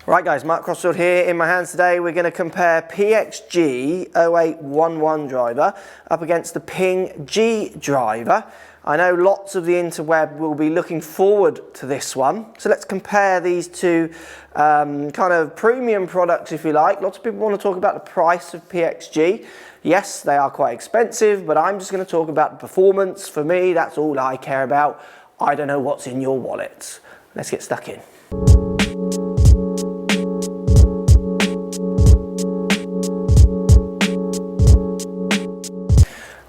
Right guys, Mark Crossfield here. In my hands today we're going to compare PXG 0811 driver up against the PXG driver. I know lots of the interweb will be looking forward to this one, so let's compare these two kind of premium products, if you like. Lots of people want to talk about the price of PXG. Yes, they are quite expensive, but I'm just going to talk about the performance. For me, that's all I care about. I don't know what's in your wallets. Let's get stuck in.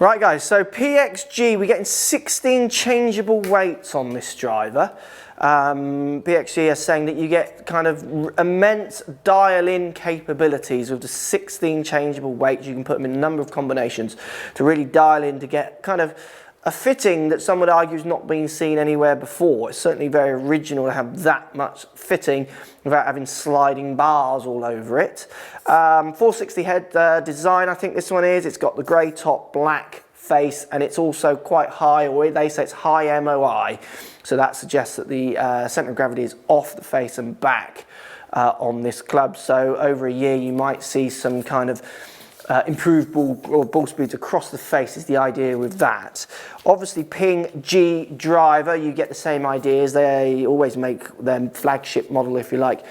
Right guys, so PXG, we're getting 16 changeable weights on this driver. PXG is saying that you get kind of immense dial-in capabilities with the 16 changeable weights. You can put them in a number of combinations to really dial in to get kind of a fitting that some would argue has not been seen anywhere before. It's certainly very original to have that much fitting without having sliding bars all over it. 460 head design, I think this one is. It's got the grey top, black face, and it's also quite high, or they say it's high MOI. So that suggests that the centre of gravity is off the face and back on this club. So over a year you might see some kind of improved ball speeds across the face is the idea with that. Obviously PXG driver, you get the same ideas. They always make their flagship model, if you like,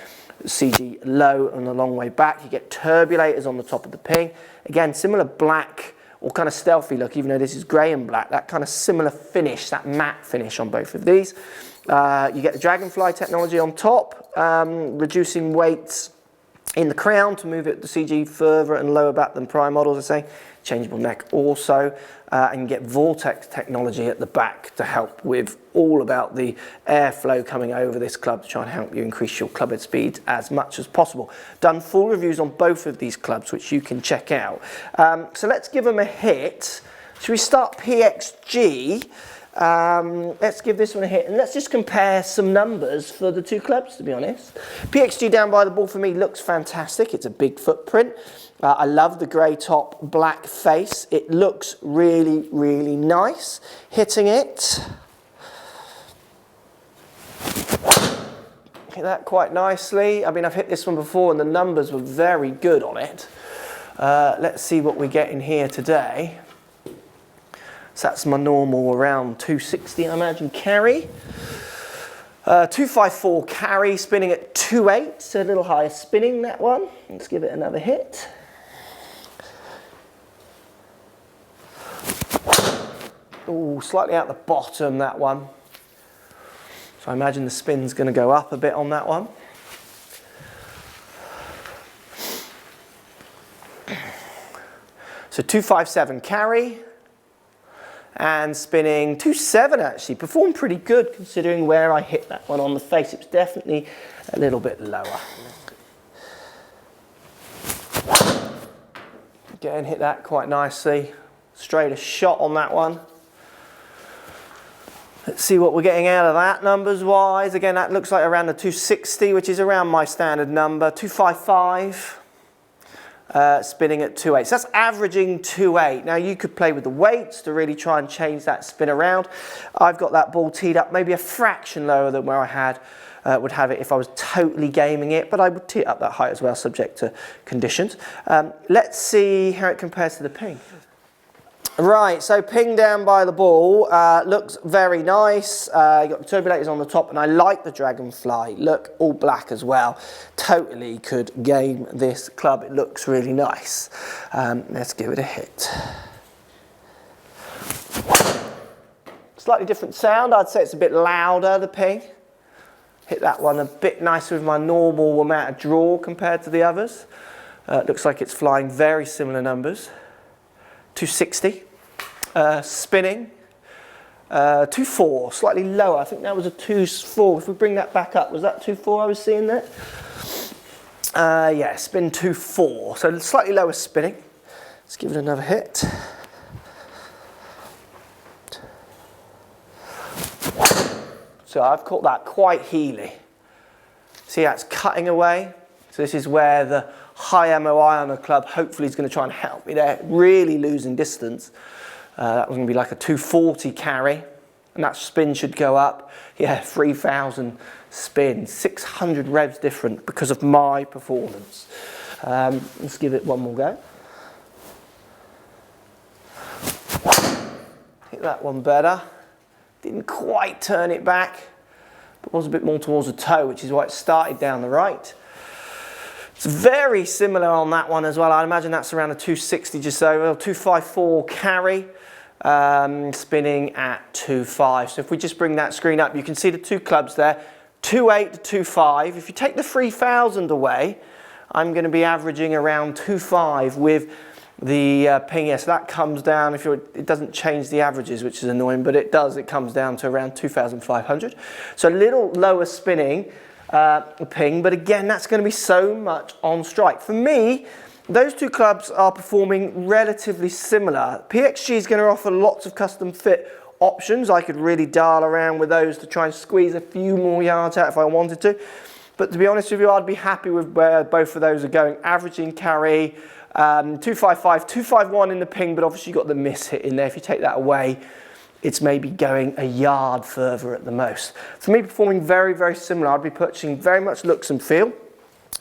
CG low and a long way back. You get turbulators on the top of the ping. Again, similar black or kind of stealthy look, even though this is grey and black, that kind of similar finish, that matte finish on both of these. You get the Dragonfly technology on top, reducing weights in the crown to move it, the CG further and lower back than prior models, I say. Changeable neck also, and you get Vortex technology at the back to help with all about the airflow coming over this club to try and help you increase your clubhead speed as much as possible. Done full reviews on both of these clubs, which you can check out. So let's give them a hit. Should we start PXG? Let's give this one a hit and let's just compare some numbers for the two clubs, to be honest. PXG down by the ball for me looks fantastic. It's a big footprint. I love the grey top, black face. It looks really, really nice. Hitting it. Hit that quite nicely. I mean, I've hit this one before and the numbers were very good on it. Let's see what we get in here today. So that's my normal around 260, I imagine, carry. 254 carry, spinning at 2.8, so a little higher spinning, that one. Let's give it another hit. Oh, slightly out the bottom, that one. So I imagine the spin's going to go up a bit on that one. So 257 carry. And spinning 2.7 actually, performed pretty good considering where I hit that one on the face. It was definitely a little bit lower. Again, hit that quite nicely. Straight a shot on that one. Let's see what we're getting out of that numbers wise. Again, that looks like around the 260, which is around my standard number. 255. Spinning at 2.8. So that's averaging 2.8. Now you could play with the weights to really try and change that spin around. I've got that ball teed up maybe a fraction lower than where I would have it if I was totally gaming it, but I would tee it up that height as well, subject to conditions. Let's see how it compares to the ping. Right, so ping down by the ball looks very nice. You got the turbulators on the top, and I like the Dragonfly. Look, all black as well. Totally could game this club. It looks really nice. Let's give it a hit. Slightly different sound. I'd say it's a bit louder, the ping. Hit that one a bit nicer with my normal amount of draw compared to the others. Looks like it's flying very similar numbers. 260. Spinning, 2.4, slightly lower. I think that was a 2.4. If we bring that back up, was that 2.4 I was seeing there? Yeah, spin 2.4. So slightly lower spinning. Let's give it another hit. So I've caught that quite heely. See how it's cutting away? So this is where the high MOI on the club hopefully is going to try and help me there. Really losing distance. That was going to be like a 240 carry, and that spin should go up, yeah, 3,000 spin, 600 revs different because of my performance. Let's give it one more go. Hit that one better. Didn't quite turn it back, but was a bit more towards the toe, which is why it started down the right. It's very similar on that one as well. I imagine that's around a 260 just over, 254 carry, spinning at 2.5. So if we just bring that screen up, you can see the two clubs there, 2.8 to 2.5. If you take the 3,000 away, I'm going to be averaging around 2.5 with the ping here. So that comes down, it doesn't change the averages, which is annoying, but it does. It comes down to around 2,500. So a little lower spinning ping, but again, that's going to be so much on strike. For me, those two clubs are performing relatively similar. PXG is going to offer lots of custom fit options. I could really dial around with those to try and squeeze a few more yards out if I wanted to. But to be honest with you, I'd be happy with where both of those are going. Averaging carry, 255, 251 in the ping, but obviously you've got the miss hit in there. If you take that away, it's maybe going a yard further at the most. For me, performing very, very similar. I'd be purchasing very much looks and feel.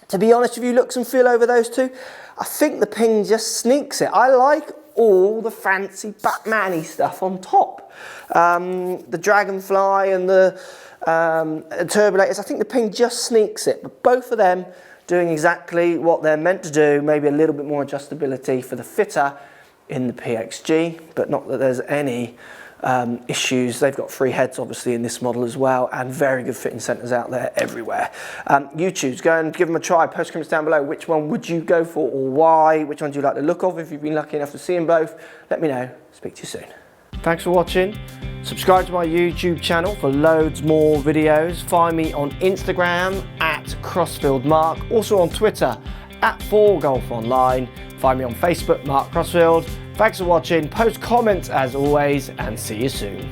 To be honest with you, looks and feel over those two, I think the ping just sneaks it. I like all the fancy Batman-y stuff on top. The Dragonfly and the Turbulators, I think the ping just sneaks it. But both of them doing exactly what they're meant to do, maybe a little bit more adjustability for the fitter in the PXG, but not that there's any issues. They've got 3 heads obviously in this model as well, and very good fitting centres out there everywhere. You choose, go and give them a try. Post comments down below, which one would you go for or why? Which one do you like the look of? If you've been lucky enough to see them both, let me know. Speak to you soon. Thanks for watching. Subscribe to my YouTube channel for loads more videos. Find me on Instagram at Crossfield Mark, also on Twitter at 4golfonline. Find me on Facebook, Mark Crossfield. Thanks for watching. Post comments as always, and see you soon.